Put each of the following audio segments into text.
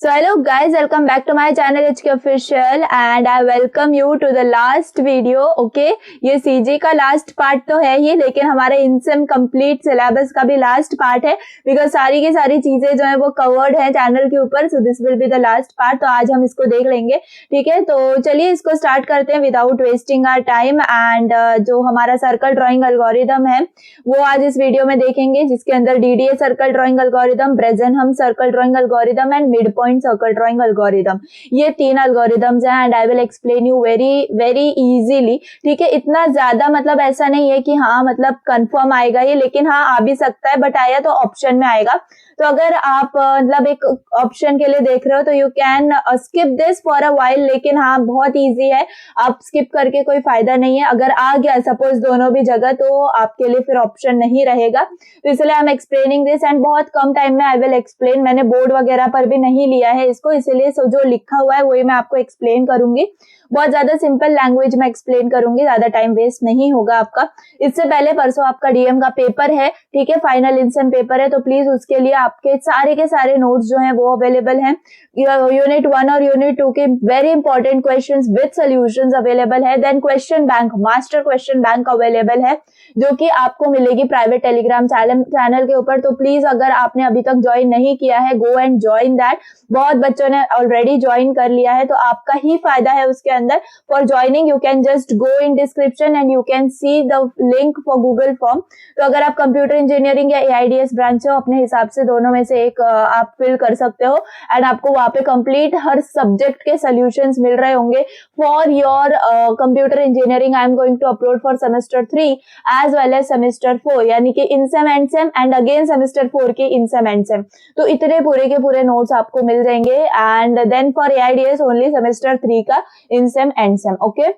So hello guys, welcome back to my channel HK Official and I welcome you to the last video. Okay, ये CG का last part तो है ही, लेकिन हमारे इनसेम complete syllabus का भी लास्ट पार्ट है बिकॉज सारी की सारी चीजें जो है वो कवर्ड है चैनल के ऊपर. So this will be the last part. तो आज हम इसको देख लेंगे. ठीक है, तो चलिए इसको स्टार्ट करते हैं without wasting our time. And जो हमारा सर्कल ड्रॉइंग एल्गोरिदम है वो आज इस वीडियो में देखेंगे, जिसके अंदर DDA circle drawing algorithm, Bresenham circle drawing algorithm and mid point circle drawing algorithm. ये 3 एल्गोरिदम्स हैं and I will explain you very very easily. ठीक है, इतना ज्यादा मतलब ऐसा नहीं है कि हाँ मतलब कंफर्म आएगा ये, लेकिन हाँ आ भी सकता है, बट आया तो ऑप्शन में आएगा. तो अगर आप मतलब एक ऑप्शन के लिए देख रहे हो तो you can skip this for a while, लेकिन हाँ बहुत इजी है, आप स्किप करके कोई फायदा नहीं है. अगर आ गया सपोज दोनों भी जगह तो आपके लिए फिर ऑप्शन नहीं रहेगा. तो इसलिए I am explaining this and बहुत कम टाइम में आई विल एक्सप्लेन. मैंने बोर्ड वगैरह पर भी नहीं लिया है इसको, इसलिए जो लिखा हुआ है वही मैं आपको एक्सप्लेन करूंगी. बहुत ज्यादा सिंपल लैंग्वेज में एक्सप्लेन करूंगी, ज्यादा टाइम वेस्ट नहीं होगा आपका. इससे पहले परसों आपका डीएम का पेपर है, ठीक है, फाइनल इनसेम पेपर है, तो प्लीज उसके लिए आपके सारे के सारे नोट्स जो हैं वो अवेलेबल हैं. यूनिट 1 और यूनिट 2 के very important questions with solutions available है. Then question bank, master question bank available है, जो कि आपको मिलेगी प्राइवेट टेलीग्राम चैनल के ऊपर. तो प्लीज अगर आपने अभी तक ज्वाइन नहीं किया है, गो एंड ज्वाइन दैट. बहुत बच्चों ने ऑलरेडी ज्वाइन कर लिया है, तो आपका ही फायदा है उसके अंदर. For joining you can just go in description and you can see the link for Google form. तो अगर आप कंप्यूटर इंजीनियरिंग या AIDS ब्रांच हो, अपने हिसाब से दोनों में से एक आप फिल कर सकते हो एंड आपको वहां पे कंप्लीट हर सब्जेक्ट के सॉल्यूशंस मिल रहे होंगे for your computer engineering. I am going to upload for semester 3 as well as semester 4, यानी कि insem end sem and again semester 4 की इनसेम एंड सेम. तो इतने पूरे के पूरे नोट्स आपको मिल जाएंगे. And then for AIDS only semester 3 का insem end sem. Okay,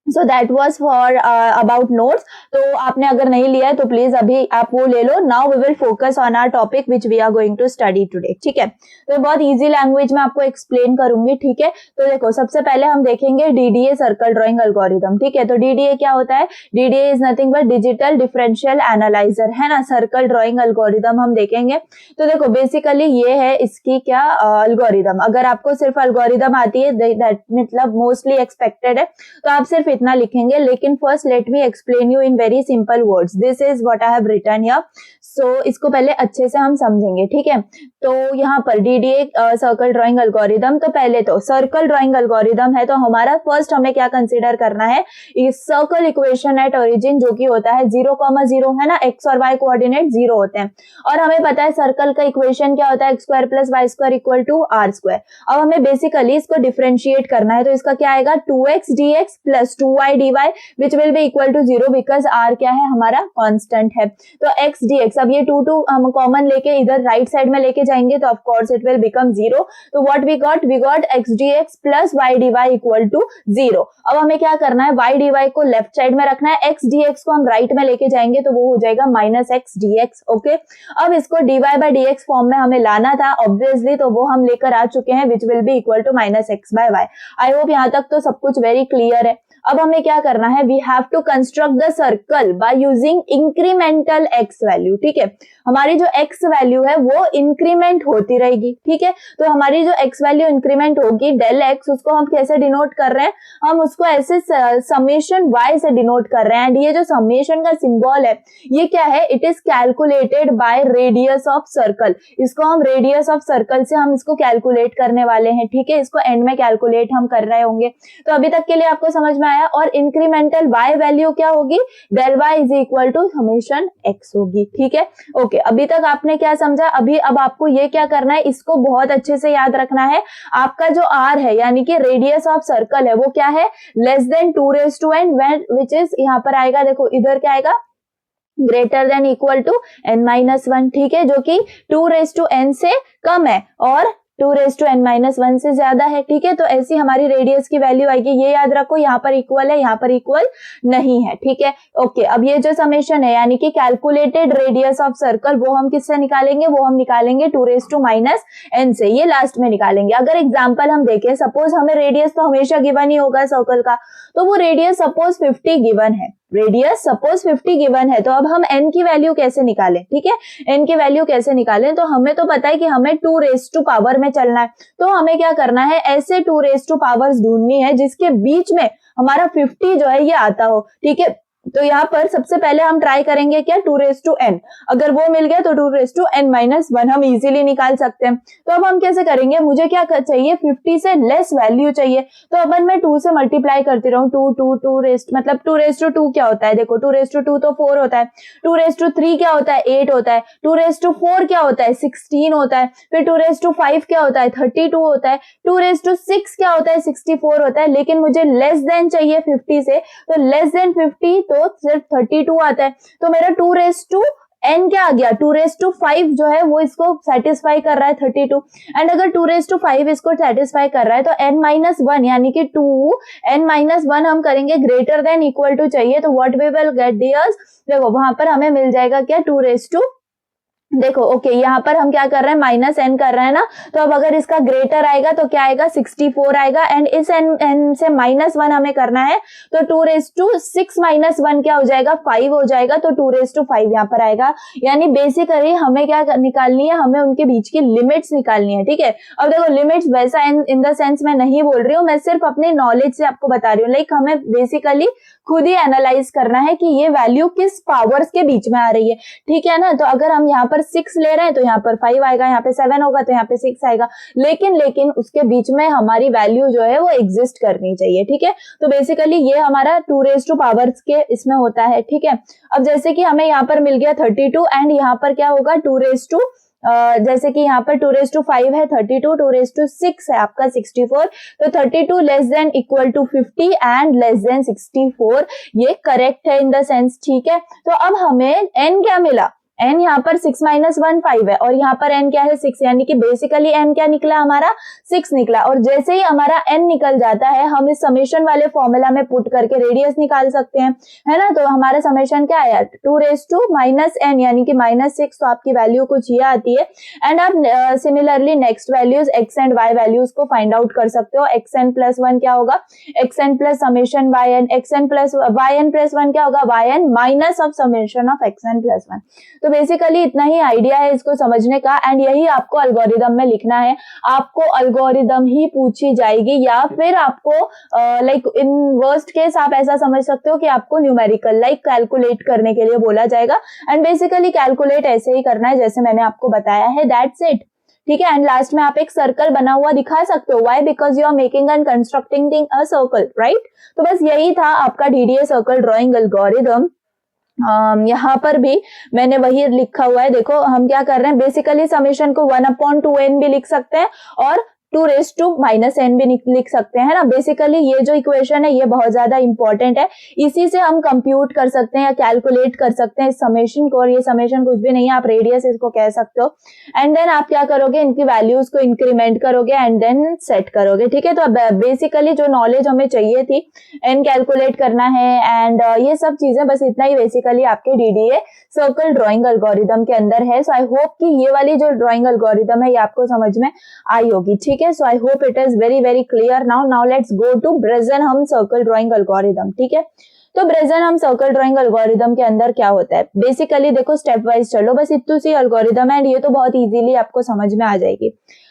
so that was for about notes. तो आपने अगर नहीं लिया है तो प्लीज अभी आप वो ले लो. Now we will focus on our topic which we are going to study today. ठीक है, तो बहुत इजी लैंग्वेज में आपको एक्सप्लेन करूंगी. ठीक है, तो देखो सबसे पहले हम देखेंगे DDA सर्कल ड्रॉइंग एल्गोरिदम. ठीक है, तो DDA क्या होता है? DDA is nothing but digital differential analyser, है ना. सर्कल ड्रॉइंग एल्गोरिदम हम देखेंगे. तो देखो बेसिकली ये है इसकी क्या एल्गोरिदम. अगर आपको सिर्फ एल्गोरिदम आती है, दैट मतलब मोस्टली एक्सपेक्टेड है, तो आप सिर्फ इतना लिखेंगे. लेकिन first let me explain you in very simple words. This is what I have written here. So इसको पहले अच्छे से हम समझेंगे. ठीक है, तो यहाँ पर DDA सर्कल ड्रॉइंग एल्गोरिदम, तो पहले तो सर्कल ड्रॉइंग एल्गोरिदम है तो हमारा फर्स्ट हमें क्या कंसीडर करना है, इस सर्कल इक्वेशन एट ओरिजिन, जो कि होता है 0,0, है ना. x और y कोऑर्डिनेट 0 होते हैं और हमें पता है सर्कल का इक्वेशन क्या होता है, x² + y² = r². अब हमें बेसिकली इसको डिफरेंशिएट करना है, तो इसका क्या आएगा 2x dx + 2y dy which will be equal to 0 because r क्या है हमारा कांस्टेंट है. तो x dx, अब ये 2 हम कॉमन लेके इधर राइट साइड में लेके जाएंगे तो of course it will become 0. तो what we got x dx + y dy = 0. अब हमें क्या करना है, y dy को लेफ्ट साइड में रखना है, x dx को हम राइट में लेके जाएंगे तो वो हो जाएगा -x dx. ओके, अब इसको dy/dx फॉर्म में हमें लाना था ऑब्वियसली, तो वो हम लेकर आ चुके हैं which will be equal to -x/y. I hope यहाँ तक तो सब कुछ वेरी क्लियर है. अब हमें क्या करना है, we have to construct the circle by using incremental x value. ठीक है, हमारी जो x वैल्यू है वो इंक्रीमेंट होती रहेगी. ठीक है, तो हमारी जो x वैल्यू इंक्रीमेंट होगी डेल x, उसको हम कैसे डिनोट कर रहे हैं, हम उसको ऐसे समेशन y से डिनोट कर रहे हैं. एंड ये जो समेशन का सिंबल है ये क्या है, it is calculated by radius of circle. इसको हम रेडियस ऑफ सर्कल से हम इसको कैलकुलेट करने वाले हैं. ठीक है, इसको एंड में कैलकुलेट हम कर रहे होंगे. तो अभी तक के लिए आपको समझ में आया. और इंक्रीमेंटल y वैल्यू क्या होगी, del y = समेशन x होगी. ठीक है, ओके, अभी तक आपने क्या समझा. अब आपको ये क्या करना है, इसको बहुत अच्छे से याद रखना है. आपका जो r है यानी कि रेडियस ऑफ सर्कल है वो क्या है, <2n विच इज यहाँ पर आएगा, देखो इधर क्या आएगा, > n-1. ठीक है, जो कि 2n से कम है और 2n-1 से ज्यादा है. ठीक है, तो ऐसी हमारी रेडियस की वैल्यू आएगी. ये याद रखो, यहाँ पर इक्वल है, यहाँ पर इक्वल नहीं है. ठीक है, ओके, अब ये जो समेशन है यानी कि कैलकुलेटेड रेडियस ऑफ सर्कल, वो हम किससे निकालेंगे, वो हम निकालेंगे 2n से. ये लास्ट में निकालेंगे. अगर एग्जाम्पल हम देखें, सपोज हमें रेडियस तो हमेशा गिवन ही होगा सर्कल का, तो वो रेडियस सपोज 50 गिवन है. रेडियस सपोज 50 गिवन है, तो अब हम n की वैल्यू कैसे निकालें, ठीक है, n की वैल्यू कैसे निकालें, तो हमें तो पता है कि हमें 2 रेज़ टू पावर में चलना है, तो हमें क्या करना है, ऐसे 2 रेज़ टू पावर्स ढूंढनी है जिसके बीच में हमारा 50 जो है ये आता हो, ठीक है। तो यहाँ पर सबसे पहले हम ट्राई करेंगे क्या, 2 रेज़ टू n, अगर वो मिल गया तो 2 रेज़ टू n माइनस 1 हम इजीली निकाल सकते हैं। तो अब हम कैसे करेंगे, मुझे क्या चाहिए, 50 से लेस वैल्यू चाहिए, तो अपन मैं 2 से मल्टीप्लाई करती रहूं, 2 रेज़ मतलब 2 रेज़ टू 2 क्या होता है, देखो 2 रेज़ टू 2 तो 4 होता है, 2 रेज़ टू 3 क्या होता है, 8 होता है, 2 रेज़ टू 4 क्या होता है, 16 होता है, फिर 2 रेज़ टू 5 क्या होता है, 32 होता है, 2 रेज़ टू 6 क्या होता है, 64 होता है, लेकिन मुझे लेस देन चाहिए 50 से, तो लेस देन 50 तो सिर्फ 32 आता है, तो मेरा 2 रेज़ टू n क्या आ गया, 2 रेज़ टू 5 जो है वो इसको सेटिस्फाई कर रहा है 32, एंड अगर 2 रेज़ टू 5 इसको सेटिस्फाई कर रहा है तो n माइनस 1 यानी कि 2 n माइनस 1 हम करेंगे ग्रेटर देन इक्वल टू चाहिए, तो what we will get dears, देखो वहां पर हमें मिल जाएगा क्या, 2 रेज़ टू, देखो ओके यहाँ पर हम क्या कर रहे हैं, माइनस n कर रहे हैं ना, तो अब अगर इसका ग्रेटर आएगा तो क्या आएगा, 64 आएगा, एंड इस n से माइनस 1 हमें करना है, तो 2 रेज़ टू 6 माइनस 1 क्या हो जाएगा, 5 हो जाएगा, तो 2 रेज़ टू 5 यहाँ पर आएगा, यानी बेसिकली हमें क्या निकालनी है, हमें उनके बीच की लिमिट्स निकालनी है, ठीक है। अब देखो लिमिट्स वैसा इन द सेंस मैं नहीं बोल रही हूँ, मैं सिर्फ अपने नॉलेज से आपको बता रही हूँ, लाइक हमें बेसिकली खुद ही एनालाइज करना है कि ये वैल्यू किस पावर्स के बीच में आ रही है, ठीक है ना। तो अगर हम यहाँ पर 6 ले रहे हैं तो यहाँ पर 5 आएगा, यहाँ पे 7 होगा तो यहाँ पे 6 आएगा, लेकिन उसके बीच में हमारी वैल्यू जो है वो एग्जिस्ट करनी चाहिए, ठीक है। तो बेसिकली ये हमारा 2 रेज़ टू पावर्स के इसमें होता है, ठीक है। अब जैसे कि हमें यहाँ पर मिल गया 32 एंड यहाँ पर क्या होगा, 2 रेज़ टू जैसे कि यहाँ पर 2 रेज़ टू 5 है 32, 2 रेज़ टू 6 है आपका 64, तो 32 less than equal to 50 and less than 64, ये करेक्ट है इन द सेंस, ठीक है। तो अब हमें n क्या मिला, n यहाँ पर 6 माइनस 1 5 है, और यहाँ पर n क्या है 6, यानी कि बेसिकली n क्या निकला हमारा 6 निकला, और जैसे ही हमारा n निकल जाता है हम इस समेशन वाले फॉर्मूला में पुट करके रेडियस निकाल सकते हैं, है ना। तो हमारा समेशन क्या आया, 2 रेज़ टू माइनस n यानी कि माइनस 6, तो आपकी वैल्यू कुछ ये आती है, एंड आप similarly next values x and y values को फाइंड आउट कर सकते हो। xn प्लस 1 क्या होगा, xn plus summation yn, xn plus yn plus 1 क्या होगा, yn minus of summation of xn plus 1। तो बेसिकली इतना ही आइडिया है इसको समझने का, एंड यही आपको एल्गोरिदम में लिखना है। आपको एल्गोरिदम ही पूछी जाएगी, या फिर आपको लाइक इन वर्स्ट केस आप ऐसा समझ सकते हो कि आपको न्यूमेरिकल लाइक कैलकुलेट करने के लिए बोला जाएगा, एंड बेसिकली कैलकुलेट ऐसे ही करना है जैसे मैंने आपको बताया है, दैट्स इट, ठीक है। एंड लास्ट में आप एक सर्कल बना हुआ दिखा सकते हो, why, because you are making and constructing a circle, right. तो बस यही था आपका डीडीए सर्कल ड्राइंग एल्गोरिदम। यहाँ पर भी मैंने वही लिखा हुआ है, देखो हम क्या कर रहे हैं, बेसिकली समेशन को 1/2n भी लिख सकते हैं और 2 रेज़ टू माइनस n भी लिख सकते हैं ना। बेसिकली ये जो इक्वेशन है ये बहुत ज्यादा इंपॉर्टेंट है, इसी से हम कंप्यूट कर सकते हैं या कैलकुलेट कर सकते हैं इस समेशन को, और ये समेशन कुछ भी नहीं है, आप रेडियस इसको कह सकते हो। एंड देन आप क्या करोगे, इनकी वैल्यूज को इंक्रीमेंट करोगे एंड देन सेट करोगे, ठीक है। तो बेसिकली जो नॉलेज हमें चाहिए थी, n कैलकुलेट करना है एंड ये सब चीजें, बस इतना ही बेसिकली आपके डीडीए सर्कल ड्राइंग एल्गोरिदम के अंदर है। सो आई होप कि ये वाली जो ड्राइंग एल्गोरिदम है ये आपको समझ में आई होगी, ठीक है। So I hope it is very clear now. Now let's go to Brazenham circle drawing algorithm, ठीक है। तो ब्रेज़नहम सर्कल ड्राइंग एल्गोरिदम के अंदर क्या होता है, बेसिकली देखो स्टेप वाइज चलो, बस इतनी सी एल्गोरिदम है, ये तो बहुत इजीली आपको समझ में आ जाएगी।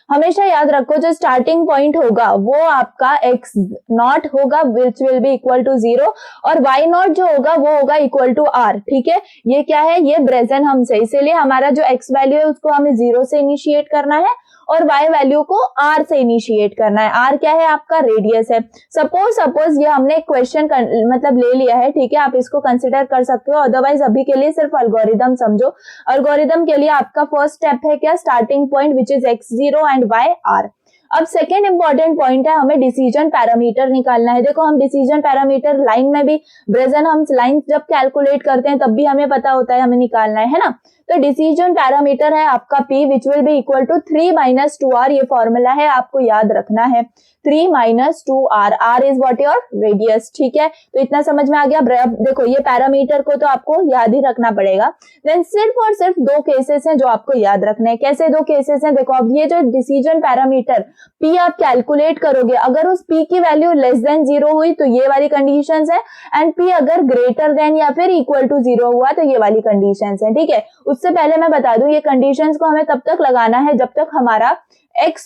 हमेशा याद रखो जो स्टार्टिंग पॉइंट होगा वो आपका x0 होगा which will be equal to 0, और y0 जो होगा वो होगा इक्वल टू r, ठीक है। ये क्या है, ये ब्रेज़नहम से, इसीलिए हमारा जो x वैल्यू है उसको हमें 0 से इनिशिएट करना है और y वैल्यू को r से इनिशिएट करना है। r क्या है, आपका रेडियस है। सपोज ये हमने क्वेश्चन मतलब ले लिया है, ठीक है, आप इसको कंसिडर कर सकते हो, अदरवाइज अभी के लिए सिर्फ एल्गोरिदम समझो। एल्गोरिदम के लिए आपका फर्स्ट स्टेप है क्या, starting point which is x0 and y r। अब सेकेंड इंपॉर्टेंट पॉइंट है, हमें डिसीजन पैरामीटर निकालना है। देखो हम डिसीजन पैरामीटर लाइन में भी, ब्रेज़नहम लाइन जब कैलकुलेट करते हैं तब भी हमें पता होता है हमें निकालना है ना। तो डिसीजन पैरामीटर है आपका p which will be equal to 3 - 2r, ये फॉर्मूला है, आपको याद रखना है। 3 - 2r, r is what your radius, ठीक है। तो इतना समझ में आ गया। देखो ये पैरामीटर को तो आपको याद ही रखना पड़ेगा। देन सिर्फ और सिर्फ 2 केसेस हैं जो आपको याद रखने हैं। कैसे 2 केसेस हैं, देखो अब ये जो डिसीजन पैरामीटर P आप कैलकुलेट करोगे, अगर उस P की वैल्यू लेस देन 0 हुई तो ये वाली कंडीशंस है, एंड P अगर ग्रेटर देन या फिर इक्वल टू 0 हुआ तो ये वाली कंडीशंस है, ठीक है। उससे पहले मैं बता दूं, ये कंडीशंस को हमें तब तक लगाना है जब तक हमारा x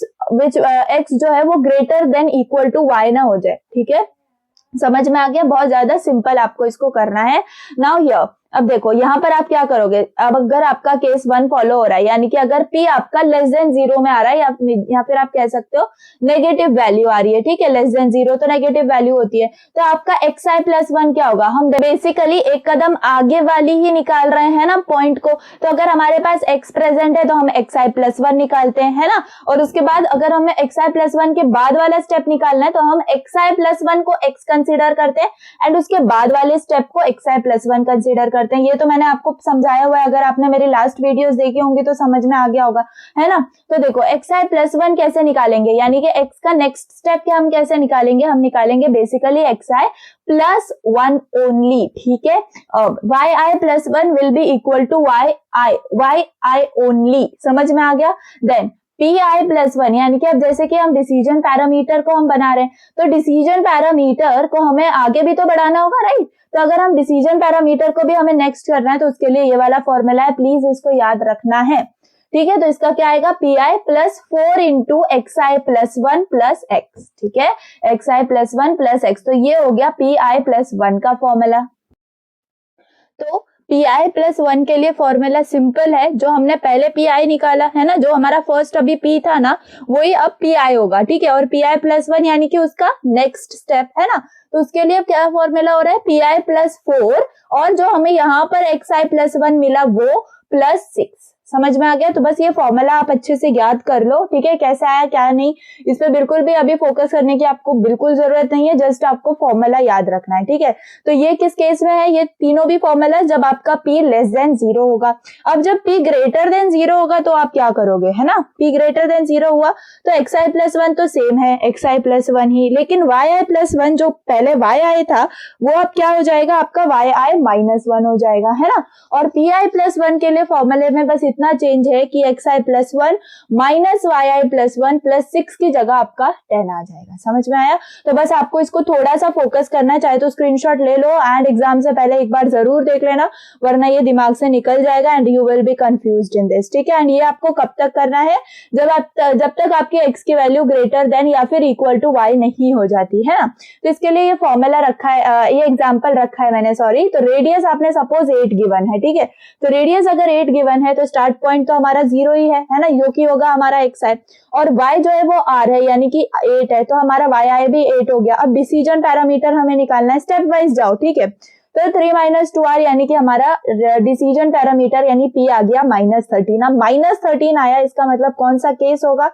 जो है वो greater than equal to y ना हो जाए, ठीक है। समझ में आ गया, बहुत ज्यादा सिंपल आपको इसको करना है। नाउ हियर, अब देखो यहाँ पर आप क्या करोगे, अब अगर आपका केस 1 फॉलो हो रहा है, यानी कि अगर P आपका लेस देन 0 में आ रहा है या फिर आप कह सकते हो नेगेटिव वैल्यू आ रही है, ठीक है। लेस देन 0 तो नेगेटिव वैल्यू होती है, तो आपका xi प्लस 1 क्या होगा, हम बेसिकली एक कदम आगे वाली ही निकाल रहे हैं ना पॉइंट को। तो अगर हमारे पास x प्रेजेंट है तो हम xi प्लस 1 निकालते हैं, है ना। और उसके बाद अगर हमें xi प्लस 1 के बाद वाला स्टेप निकालना है तो हम xi प्लस 1 को x कंसिडर करते हैं एंड उसके बाद वाले स्टेप को xi प्लस 1 कंसिडर करते हैं। ये तो मैंने आपको समझाया हुआ है, अगर आपने मेरी लास्ट वीडियोस देखी होंगी तो समझ में आ गया होगा, है ना। तो देखो xi प्लस 1 कैसे निकालेंगे, यानी कि x का नेक्स्ट स्टेप क्या हम कैसे निकालेंगे, हम निकालेंगे बेसिकली xi प्लस 1 ओनली, ठीक है। yi plus 1 will be equal to yi only, समझ में आ गया। देन Pi प्लस 1, यानी कि अब जैसे कि हम डिसीजन पैरामीटर को हम बना रहे हैं, तो डिसीजन पैरामीटर को हमें आगे भी तो बढ़ाना होगा, राइट। तो अगर हम डिसीजन पैरामीटर को भी हमें नेक्स्ट करना है तो उसके लिए ये वाला फॉर्मूला है, प्लीज इसको याद रखना है, ठीक है। तो इसका क्या आएगा, Pi plus 4 into xi plus 1 plus x, ठीक है। xi प्लस 1 प्लस x, तो ये हो गया Pi प्लस 1 का फॉर्मूला। तो Pi प्लस 1 के लिए फॉर्मूला सिंपल है, जो हमने पहले Pi निकाला है ना, जो हमारा फर्स्ट अभी P था ना, वही अब Pi होगा, ठीक है। और Pi प्लस 1 यानी कि उसका नेक्स्ट स्टेप है ना, तो उसके लिए क्या फॉर्मूला हो रहा है, Pi प्लस 4 और जो हमें यहाँ पर xi प्लस 1 मिला वो प्लस 6, समझ में आ गया। तो बस ये फॉर्मूला आप अच्छे से याद कर लो, ठीक है। कैसे आया क्या नहीं, इस पे बिल्कुल भी अभी फोकस करने की आपको बिल्कुल जरूरत नहीं है, जस्ट आपको फॉर्मूला याद रखना है, ठीक है। तो ये किस केस में है, ये तीनों भी फॉर्मूला जब आपका P लेस देन 0 होगा। अब जब P ग्रेटर देन 0 होगा तो आप क्या करोगे, है ना। P ग्रेटर देन 0 हुआ तो xi प्लस 1 तो सेम है, xi प्लस 1 ही, लेकिन yi प्लस 1 जो पहले yi था वो अब क्या हो जाएगा, आपका yi माइनस 1 हो जाएगा, है ना। और Pi प्लस 1 के लिए फॉर्मूले में बस इतना चेंज है कि xi plus 1 minus yi plus 1 plus 6 की जगह आपका 10 आ जाएगा, समझ में आया। तो बस आपको इसको थोड़ा सा फोकस करना है, चाहे तो स्क्रीनशॉट ले लो एंड एग्जाम से पहले एक बार जरूर देख लेना, वरना ये दिमाग से निकल जाएगा and you will B confused in this, ठीक है। एंड ये आपको कब तक करना है, जब तक आपकी x की वैल्यू ग्रेटर देन या फिर इक्वल टू y नहीं हो जाती, है ना। तो इसके लिए ये फॉर्मूला रखा है, ये एग्जाम्पल रखा है मैंने, सॉरी। तो रेडियस आपने सपोज 8 गिवन है, ठीक है। तो रेडियस अगर 8 गिवन है तो स्टार्ट पॉइंट तो हमारा 0 ही है ना, जो कि होगा हमारा xi, और y जो है वो r है यानी कि 8 है, तो हमारा yi भी 8 हो गया। अब डिसीजन पैरामीटर हमें निकालना है, स्टेप वाइज जाओ, ठीक है। तो 3 माइनस 2r यानी कि हमारा डिसीजन पैरामीटर यानी P आ गया -13। अब -13 आया, इसका मतलब कौन सा केस होगा,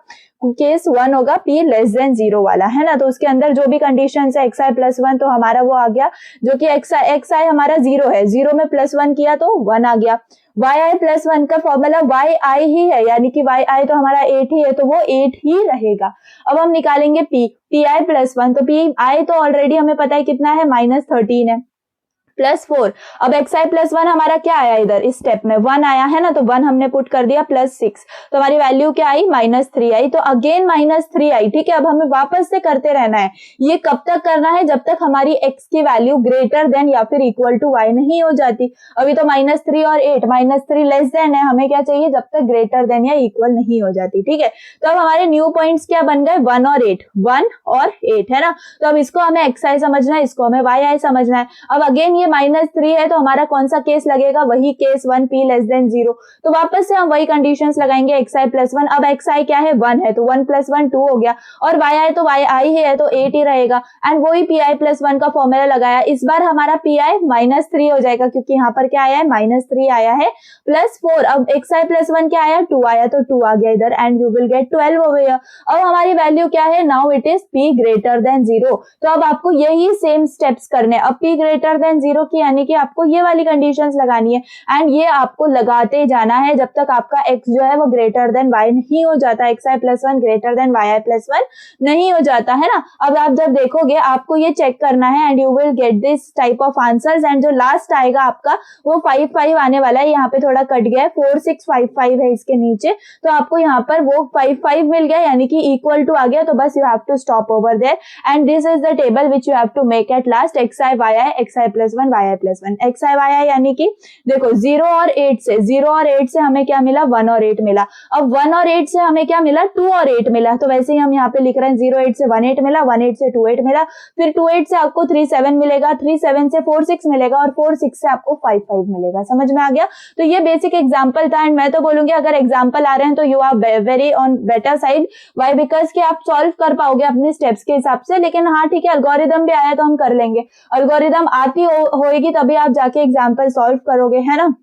केस 1 होगा, P लेस देन 0 वाला, है ना। तो उसके अंदर जो भी कंडीशन है xi प्लस 1 तो हमारा वो आ गया, जो कि xi हमारा 0 है, 0 में प्लस 1 किया तो 1 आ गया। yi प्लस 1 का फॉर्मूला yi ही है, यानी कि yi तो हमारा 8 ही है, तो वो 8 ही रहेगा। अब हम निकालेंगे Pi प्लस 1, तो Pi तो ऑलरेडी हमें पता है कितना है, -13 है, प्लस 4। अब xi प्लस 1 हमारा क्या आया, इधर इस स्टेप में 1 आया है ना, तो 1 हमने पुट कर दिया, प्लस 6, तो हमारी वैल्यू क्या आई, -3 आई। तो अगेन -3 आई, ठीक है। अब हमें वापस से करते रहना है, ये कब तक करना है, जब तक हमारी x की वैल्यू ग्रेटर देन या फिर इक्वल टू y नहीं हो जाती। अभी तो -3 और 8, -3 लेस देन है, हमें क्या चाहिए, जब तक ग्रेटर देन या इक्वल नहीं हो जाती, ठीक है। तो अब हमारे न्यू पॉइंट्स क्या बन गए, 1 और 8, 1 और 8, है ना। तो अब इसको हमें xi समझना है, इसको हमें yi समझना है। अब अगेन -3 है, तो हमारा कौन सा केस लगेगा, वही केस 1, P लेस देन 0। तो वापस से हम वही कंडीशंस लगाएंगे, xi प्लस 1। अब xi क्या है, 1 है, तो 1 प्लस 1 2 हो गया, और yi तो yi ही है, तो 8 ही रहेगा। एंड वही Pi प्लस 1 का फॉर्मूला लगाया, इस बार हमारा Pi -3 हो जाएगा, क्योंकि यहाँ पर क्या आया है, -3 आया है, प्लस 4। अब xi प्लस 1 क्या आया, 2 आया, तो 2 आ गया इधर, and you will gate 12 over here. अब हमारी वैल्यू क्या है, now it is P greater then 0। तो अब आपको यही सेम स्टेप्स करने, अब P ग्रेटर देन 0 0 की, यानी कि आपको ये वाली कंडीशंस लगानी है एंड ये आपको लगाते जाना है जब तक आपका x जो है वो ग्रेटर देन y नहीं हो जाता, xi+1 ग्रेटर देन yi+1 नहीं हो जाता है ना। अब आप जब देखोगे आपको ये चेक करना है and you will get this type of answers and जो लास्ट आएगा आपका वो 5 5 आने वाला है। यहाँ पे थोड़ा कट गया है, 4 6 5 5 है इसके नीचे, तो आपको यहाँ पर वो 5 5 मिल गया यानी कि इक्वल टू आ गया, तो बस you have to stop over there and this is the table which you have to make at last xi yi xi+1 yi+1 xi yi यानी कि देखो 0 और 8 से हमें क्या मिला 1 और 8 मिला। अब 1 और 8 से हमें क्या मिला 2 और 8 मिला, तो वैसे ही हम यहाँ पे लिख रहे हैं 0 8 से 1 8 मिला, 1 8 से 2 8 मिला, फिर 2 8 से आपको 3 7 मिलेगा, 3 7 से 4 6 मिलेगा और 4 6 से आपको 5 5 मिलेगा। समझ में आ गया? तो ये बेसिक एग्जांपल था एंड मैं तो बोलूंगी अगर एग्जांपल आ रहे हैं तो you are very on better side. Why? Because कि आप सॉल्व कर पाओगे अपने स्टेप्स के हिसाब से, लेकिन हाँ ठीक है एल्गोरिदम भी आया तो हम कर लेंगे, एल्गोरिदम आती होएगी तभी आप जाके एग्जांपल सॉल्व करोगे, है ना।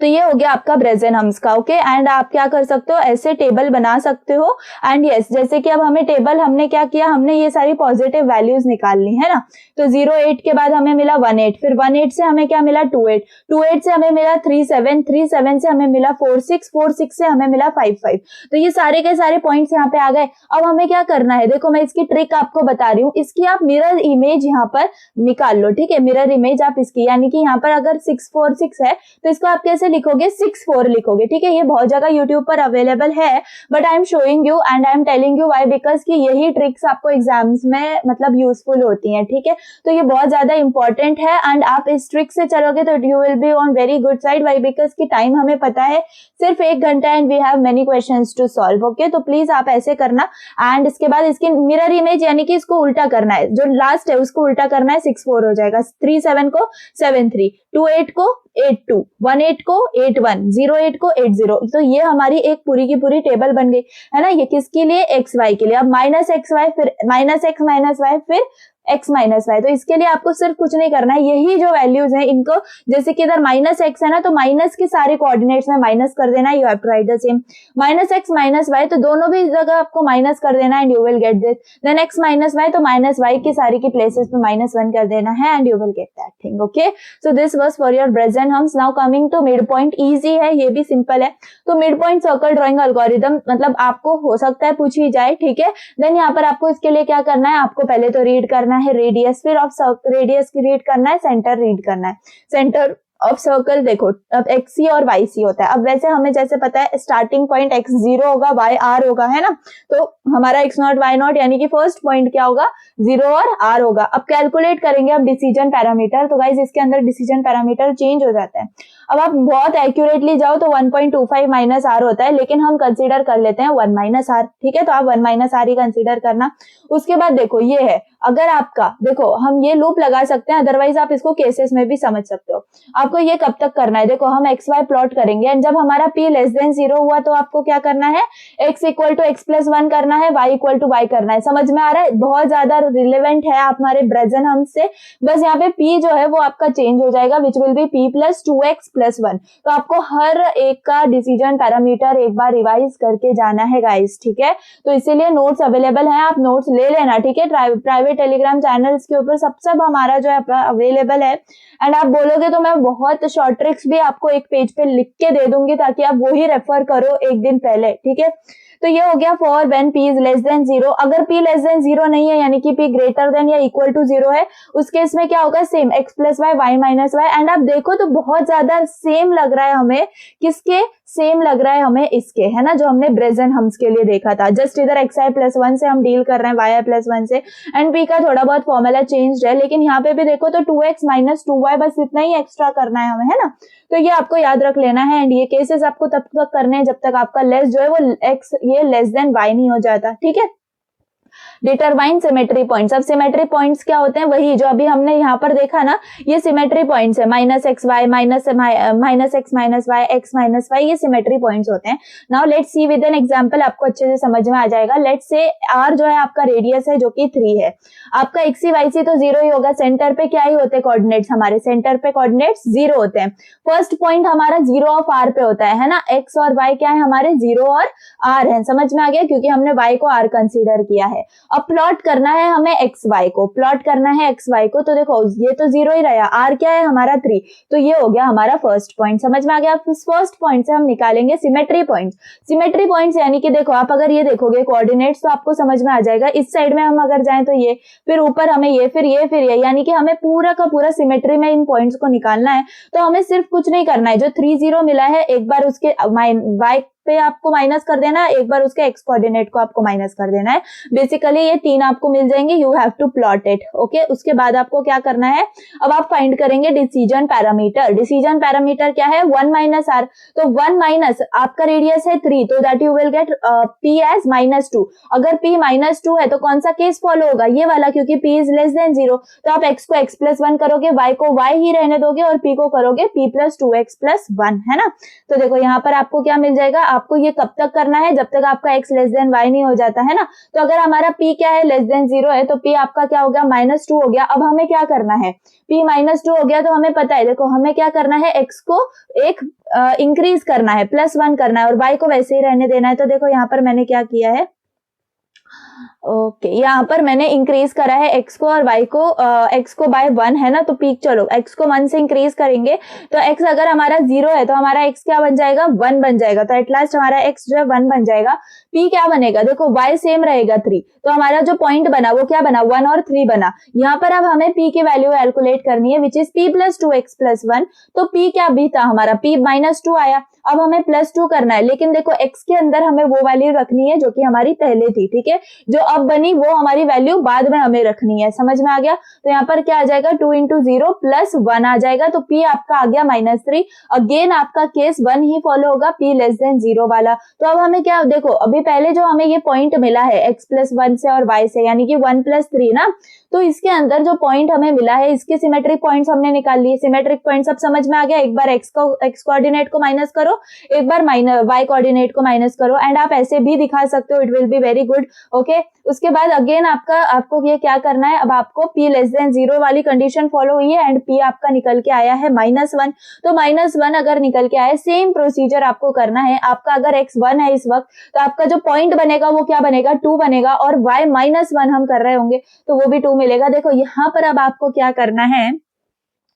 तो ये हो गया आपका ब्रेजेनहम्स का। ओके, एंड आप क्या कर सकते हो, ऐसे टेबल बना सकते हो एंड यस जैसे कि अब हमें टेबल हमने क्या किया, हमने ये सारी पॉजिटिव वैल्यूज निकालनी है ना। तो 0 8 के बाद हमें मिला 1 8, फिर 1 8 से हमें क्या मिला 2 8, 2 8 से हमें मिला 3 7, 3 7 से हमें मिला 4 6, 4 6 से हमें मिला 5 5। तो ये सारे के सारे पॉइंट्स यहाँ पे आ गए। अब हमें क्या करना है, देखो मैं इसकी ट्रिक आपको बता रही हूँ, इसकी आप मिरर इमेज यहाँ पर निकाल लो, ठीक है। मिरर इमेज आप इसकी, यानी कि यहाँ पर अगर 6 4 6 है तो इसको आप कैसे लिखोगे, 6 4 लिखोगे, ठीक है। ये बहुत जगह यूट्यूब पर अवेलेबल है but I am showing you and I am telling you why, because कि यही ट्रिक्स आपको एग्जाम्स में मतलब यूजफुल होती हैं, ठीक है। तो ये बहुत ज्यादा इंपॉर्टेंट है एंड आप इस ट्रिक से चलोगे तो you will be on very good side. Why? Because की टाइम हमें पता है सिर्फ 1 घंटा and we have many questions to solve. Okay, तो प्लीज आप ऐसे करना एंड इसके बाद इसकी मिरर इमेज यानी कि इसको उल्टा करना है, जो लास्ट है उसको उल्टा करना है, 6 4 हो जाएगा, 3 7 को 7 3, 2 8 को 8 2, 1 8 को 8 1, 0 8 को 8 0। तो ये हमारी एक पूरी की पूरी टेबल बन गई है ना। ये किसके लिए, एक्स वाई के लिए। अब माइनस एक्स वाई, फिर माइनस एक्स माइनस वाई, फिर x माइनस वाई। तो इसके लिए आपको सिर्फ कुछ नहीं करना है, यही जो वैल्यूज हैं इनको, जैसे कि इधर माइनस एक्स है ना, तो माइनस के सारे कोऑर्डिनेट्स में माइनस कर देना है। You have to write the same minus x minus y, तो दोनों भी जगह आपको माइनस कर देना है and you will get this. Then x minus y, तो माइनस वाई की सारी की प्लेसेस पे -1 कर देना है and you will get that thing. Okay, so this was for your Bresenham's. Now coming to mid point, easy है, ये भी सिंपल है। तो mid point circle drawing algorithm मतलब आपको हो सकता है पूछ ही जाए, ठीक है। देन यहाँ पर आपको इसके लिए क्या करना है, आपको पहले तो रीड करना है रेडियस, फिर ऑफ रेडियस की रीड करना है, सेंटर रीड करना है। सेंटर ऑफ सर्कल देखो अब XC और YC होता है। अब वैसे हमें जैसे पता है स्टार्टिंग पॉइंट X0 होगा, YR होगा, है ना। तो हमारा X0 Y0 यानी कि फर्स्ट पॉइंट क्या होगा, 0 और R होगा। अब कैलकुलेट करेंगे अब डिसीजन पैरामीटर, तो गाइस इसके अंदर डिसीजन पैरामीटर चेंज हो जाता है। अब आप बहुत एक्यूरेटली जाओ तो 1.25 माइनस R होता है, लेकिन हम कंसीडर कर लेते हैं 1 माइनस R, ठीक है। तो आप 1 माइनस R ही कंसीडर करना। उसके बाद देखो ये है, अगर आपका देखो हम ये लूप लगा सकते हैं, अदरवाइज आप इसको केसेस में भी समझ सकते हो। आपको ये कब तक करना है, देखो हम एक्स वाई प्लॉट करेंगे एंड जब हमारा p लेस देन 0 हुआ तो आपको क्या करना है, x equal to x plus 1 करना है, y इक्वल टू y करना है। समझ में आ रहा है, बहुत ज्यादा रिलेवेंट है आप हमारे ब्रेजेनहम्स से। बस यहाँ पे p जो है वो आपका चेंज हो जाएगा, विच will B p plus 2x plus 1। तो आपको हर एक का डिसीजन पैरामीटर एक बार रिवाइज करके जाना है गाइस, ठीक है। तो इसीलिए नोट्स अवेलेबल है, आप नोट्स ले लेना, ठीक है। प्राइवेट टेलीग्राम चैनल्स के ऊपर सब हमारा जो है अवेलेबल है एंड आप बोलोगे तो मैं बहुत शॉर्ट ट्रिक्स भी आपको एक पेज पे लिख के दे दूंगी ताकि आप वही रेफर करो एक दिन पहले, ठीक है। तो ये हो गया for when p is less than 0। अगर p लेस देन 0 नहीं है यानी कि p ग्रेटर देन या इक्वल टू 0 है, उस केस में क्या होगा, same x plus Y, y minus Y. And आप देखो तो बहुत ज्यादा सेम लग रहा है हमें, किसके सेम लग रहा है हमें, इसके, है ना, जो हमने ब्रेजेनहम्स के लिए देखा था। जस्ट इधर xi प्लस 1 से हम डील कर रहे हैं, yi प्लस 1 से, एंड p का थोड़ा बहुत फॉर्मूला चेंज है, लेकिन यहाँ पे भी देखो तो 2x माइनस 2y, बस इतना ही एक्स्ट्रा करना है हमें, है ना। तो ये आपको याद रख लेना है एंड ये केसेस आपको तब तक करने हैं जब तक आपका लेस जो है वो x ये लेस देन y नहीं हो जाता, ठीक है। Determine symmetry points. अब सिमेट्री पॉइंट्स क्या होते हैं, वही जो अभी हमने यहाँ पर देखा ना, ये सिमेट्री पॉइंट्स है, minus X Y minus x minus Y, X minus Y, ये सिमेट्री पॉइंट्स होते हैं। Now let's see with an example, आपको अच्छे से समझ में आ जाएगा। लेट्स से r जो है आपका रेडियस है जो कि 3 है, आपका xc yc तो 0 ही होगा। सेंटर पे क्या ही होते हैं कोऑर्डिनेट्स, हमारे सेंटर पे कोऑर्डिनेट्स 0 होते हैं। फर्स्ट पॉइंट हमारा 0 ऑफ r पे होता है ना, x और y क्या है हमारे 0 और r है। समझ में आ गया, क्योंकि हमने y को r कंसीडर किया है। अब प्लॉट करना है हमें एक्स वाई को, प्लॉट करना है एक्स वाई को। तो देखो ये तो 0 ही रहा, आर क्या है हमारा 3, तो ये हो गया हमारा फर्स्ट पॉइंट। समझ में आ गया। इस फर्स्ट पॉइंट से हम निकालेंगे सिमेट्री पॉइंट। सिमेट्री पॉइंट्स यानी कि देखो आप अगर ये देखोगे कोऑर्डिनेट्स तो आपको समझ में आ जाएगा। इस साइड में हम अगर जाएं तो ये, फिर ऊपर हमें ये, फिर ये, फिर ये, यानी कि हमें पूरा का पूरा सिमेट्री में इन पॉइंट्स को निकालना है। तो हमें सिर्फ कुछ नहीं करना है, जो 3 0 मिला है एक बार उसके वाई पे आपको माइनस कर देना है, एक बार उसके एक्स कोऑर्डिनेट को आपको माइनस कर देना है। बेसिकली ये 3 आपको मिल जाएंगे, you have to plot it. Okay, उसके बाद आपको क्या करना है, अब आप फाइंड करेंगे डिसीजन पैरामीटर। डिसीजन पैरामीटर क्या है, 1 माइनस आर। तो 1 माइनस आपका रेडियस है 3, तो that you will get p as -2। अगर p -2 है तो कौन सा केस फॉलो होगा, ये वाला, क्योंकि p इज लेस देन 0। तो आप x को x+1 करोगे, y को y ही रहने दोगे और p को करोगे p+2x+1, है ना। तो देखो यहाँ पर आपको क्या मिल जाएगा, आपको ये कब तक करना है, जब तक आपका x लेस देन y नहीं हो जाता, है ना। तो अगर हमारा p क्या है, लेस देन 0 है, तो p आपका क्या हो गया, -2 हो गया। अब हमें क्या करना है, p -2 हो गया तो हमें पता है, देखो हमें क्या करना है, x को एक इंक्रीज करना है, +1 करना है, और y को वैसे ही रहने देना है। तो देखो यहाँ पर मैंने क्या किया है, ओके यहाँ पर मैंने इंक्रीज करा है x को और y को, x को बाय 1, है ना। तो पीक, चलो x को 1 से इंक्रीज करेंगे तो x अगर हमारा 0 है तो हमारा x क्या बन जाएगा, 1 बन जाएगा। तो एट लास्ट हमारा x जो है 1 बन जाएगा। p क्या बनेगा, देखो y सेम रहेगा 3, तो हमारा जो पॉइंट बना वो क्या बना, 1 और 3 बना। यहाँ पर अब हमें p की वैल्यू कैलकुलेट करनी है, विच इज p+2x+1। तो p क्या भी था हमारा, p -2 आया। अब हमें +2 करना है, लेकिन देखो x के अंदर हमें वो वैल्यू रखनी है जो कि हमारी पहले थी, ठीक है। जो अब बनी वो हमारी वैल्यू बाद में हमें रखनी है। समझ में आ गया। तो यहाँ पर क्या आ जाएगा, 2 × 0 +1 आ जाएगा। तो p आपका आ गया -3। अगेन आपका केस 1 ही फॉलो होगा, p लेस देन 0 वाला। तो अब हमें क्या, देखो अभी पहले जो हमें ये पॉइंट मिला है x+1 से और y से, यानी कि 1 + 3 ना, तो इसके अंदर जो पॉइंट हमें मिला है इसके सिमेट्रिक पॉइंट्स हमने निकाल लिए। सिमेट्रिक पॉइंट्स अब समझ में आ गया। एक बार x कोऑर्डिनेट को माइनस करो, एक बार y कोऑर्डिनेट को माइनस करो, एंड आप ऐसे भी दिखा सकते हो, it will be very good. Okay, उसके बाद अगेन आपको ये क्या करना है, अब आपको p लेस देन 0 वाली कंडीशन फॉलो हुई है एंड p आपका निकल के आया है -1। तो -1 अगर निकल के आए, सेम प्रोसीजर आपको करना है। आपका अगर x 1 है इस वक्त, तो आपका जो पॉइंट बनेगा वो क्या बनेगा, 2 बनेगा, और y -1 हम कर रहे होंगे तो वो भी 2 मिलेगा। देखो यहाँ पर अब आपको क्या करना है,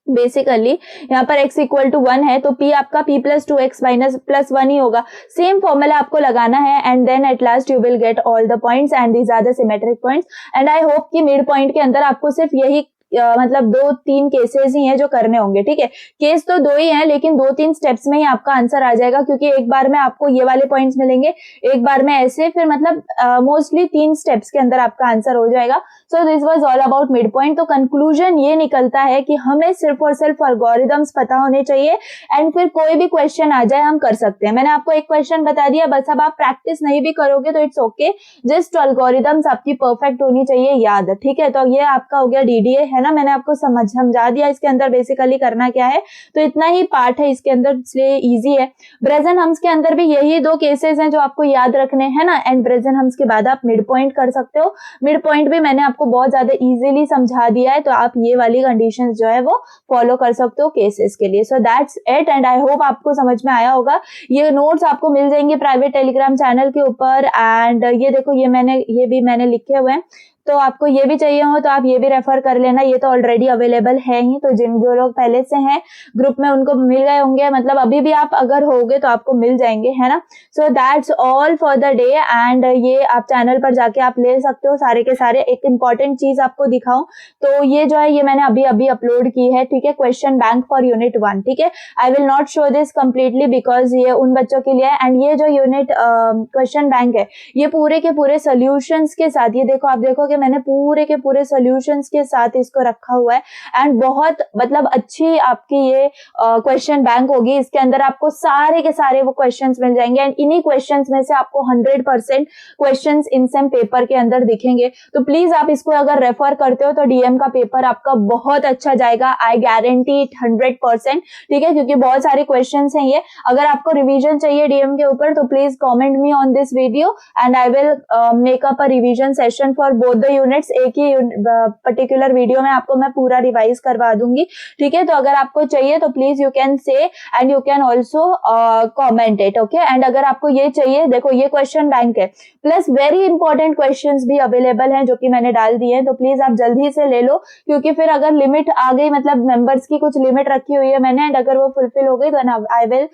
बेसिकली यहाँ पर x = 1 है तो p आपका p+2x -+1 ही होगा। सेम फॉर्मूला आपको लगाना है and then at last you will get all the points and these are the symmetric points. And I hope कि मिड पॉइंट के अंदर आपको सिर्फ यही मतलब 2-3 केसेस ही हैं जो करने होंगे, ठीक है। केस तो 2 ही हैं, लेकिन 2-3 स्टेप्स में ही आपका आंसर आ जाएगा, क्योंकि एक बार में आपको ये वाले पॉइंट्स मिलेंगे, एक बार में ऐसे, फिर मतलब मोस्टली 3 स्टेप्स के अंदर आपका आंसर हो जाएगा। सो this was all about mid point. तो कंक्लूजन ये निकलता है कि हमें सिर्फ और सिर्फ एल्गोरिथम्स पता होने चाहिए एंड फिर कोई भी क्वेश्चन आ जाए हम कर सकते हैं। मैंने आपको एक क्वेश्चन बता दिया, बस अब आप प्रैक्टिस नहीं भी करोगे तो इट्स ओके, जस्ट एल्गोरिथम्स आपकी परफेक्ट होनी चाहिए याद, ठीक है। तो ये आपका हो गया DDA, है ना। मैंने आपको समझा दिया इसके अंदर बेसिकली करना क्या है। तो इतना ही पार्ट है इसके अंदर, इसलिए इजी है। ब्रेजन हम्स के अंदर भी यही 2 केसेस हैं जो आपको याद रखने हैं ना, एंड ब्रेजन हम्स के बाद आप मिड पॉइंट कर सकते हो। मिड पॉइंट भी मैंने आपको बहुत ज्यादा इजीली समझा दिया है, तो आप ये वाली कंडीशंस जो है वो फॉलो कर सकते हो केसेस के लिए। So that's it and I hope आपको समझ में आया होगा। ये नोट्स आपको मिल जाएंगे प्राइवेट टेलीग्राम चैनल के ऊपर, एंड ये देखो ये भी मैंने लिखे हुए हैं, तो आपको ये भी चाहिए हो तो आप ये भी रेफर कर लेना। ये तो ऑलरेडी अवेलेबल है ही, तो जो लोग पहले से हैं ग्रुप में उनको मिल गए होंगे, मतलब अभी भी आप अगर होगे तो आपको मिल जाएंगे, है ना। So that's all for the day and ये आप चैनल पर जाके आप ले सकते हो सारे के सारे। एक इंपॉर्टेंट चीज आपको दिखाऊं तो ये जो है ये मैंने अभी अपलोड की है, ठीक है, क्वेश्चन बैंक फॉर यूनिट 1, ठीक है। I will not show this completely because ये उन बच्चों के लिए है, एंड ये जो यूनिट क्वेश्चन बैंक है ये पूरे के पूरे सोल्यूशंस के साथ, ये देखो आप देखो मैंने पूरे के पूरे सॉल्यूशंस के साथ इसको रखा हुआ है एंड बहुत मतलब अच्छी आपकी ये क्वेश्चन बैंक होगी। इसके अंदर आपको सारे के सारे वो क्वेश्चंस मिल जाएंगे एंड इन्हीं क्वेश्चंस में से आपको 100% क्वेश्चंस इन सेम पेपर के अंदर दिखेंगे। तो प्लीज आप इसको अगर रेफर करते हो तो डीएम का पेपर आपका बहुत अच्छा जाएगा, आई गारंटी इट 100%, ठीक है, क्योंकि बहुत सारे क्वेश्चंस हैं ये। अगर आपको रिवीजन चाहिए डीएम के ऊपर तो please comment me on this video and I will make up a revision session for both 2 units एक ही पर्टिकुलर वीडियो में आपको मैं पूरा रिवाइज करवा दूंगी, ठीक है। तो अगर आपको चाहिए तो please you can say and you can also comment it, okay. And अगर आपको ये चाहिए, देखो ये क्वेश्चन बैंक है प्लस वेरी इंपॉर्टेंट क्वेश्चंस भी अवेलेबल हैं जो कि मैंने डाल दिए हैं, तो प्लीज आप जल्दी से ले लो, क्योंकि फिर अगर लिमिट आ गई, मतलब मेंबर्स की कुछ लिमिट रखी हुई है मैंने, एंड अगर वो फुलफिल हो गई तो आई विल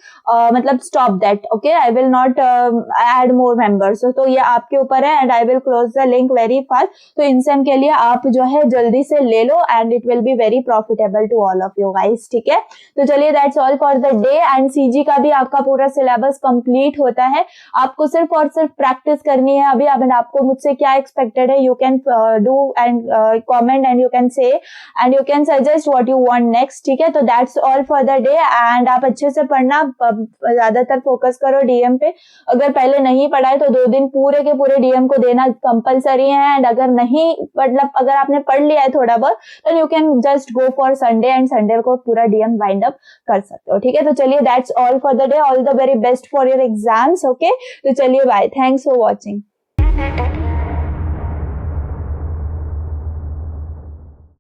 मतलब stop that, okay. I will not add more members, तो ये आपके ऊपर है and I will close the link very fast. तो इनसेम के लिए आप जो है जल्दी से ले लो and it will be very profitable to all of you guys, ठीक है। तो चलिए that's all for the day. And CG का भी आपका पूरा सिलेबस कंप्लीट होता है, आपको सिर्फ और सिर्फ प्रैक्टिस करनी है अभी। अब आपको मुझसे क्या एक्सपेक्टेड है, you can do and comment and you can say and you can suggest what you want next, ठीक है। तो that's all for the day and आप अच्छे से पढ़ना, ज्यादातर फोकस करो डीएम पे। अगर पहले नहीं पढ़ा है तो 2 दिन पूरे के पूरे डीएम को देना कंपलसरी है, एंड अगर नहीं, मतलब अगर आपने पढ़ लिया है थोड़ा बहुत, तो you can just go for Sunday and Sunday को पूरा डीएम वाइंड अप कर सकते हो, ठीक है। तो चलिए that's all for the day, all the very best for your exams, okay. तो चलिए बाय, थैंक्स फॉर वॉचिंग।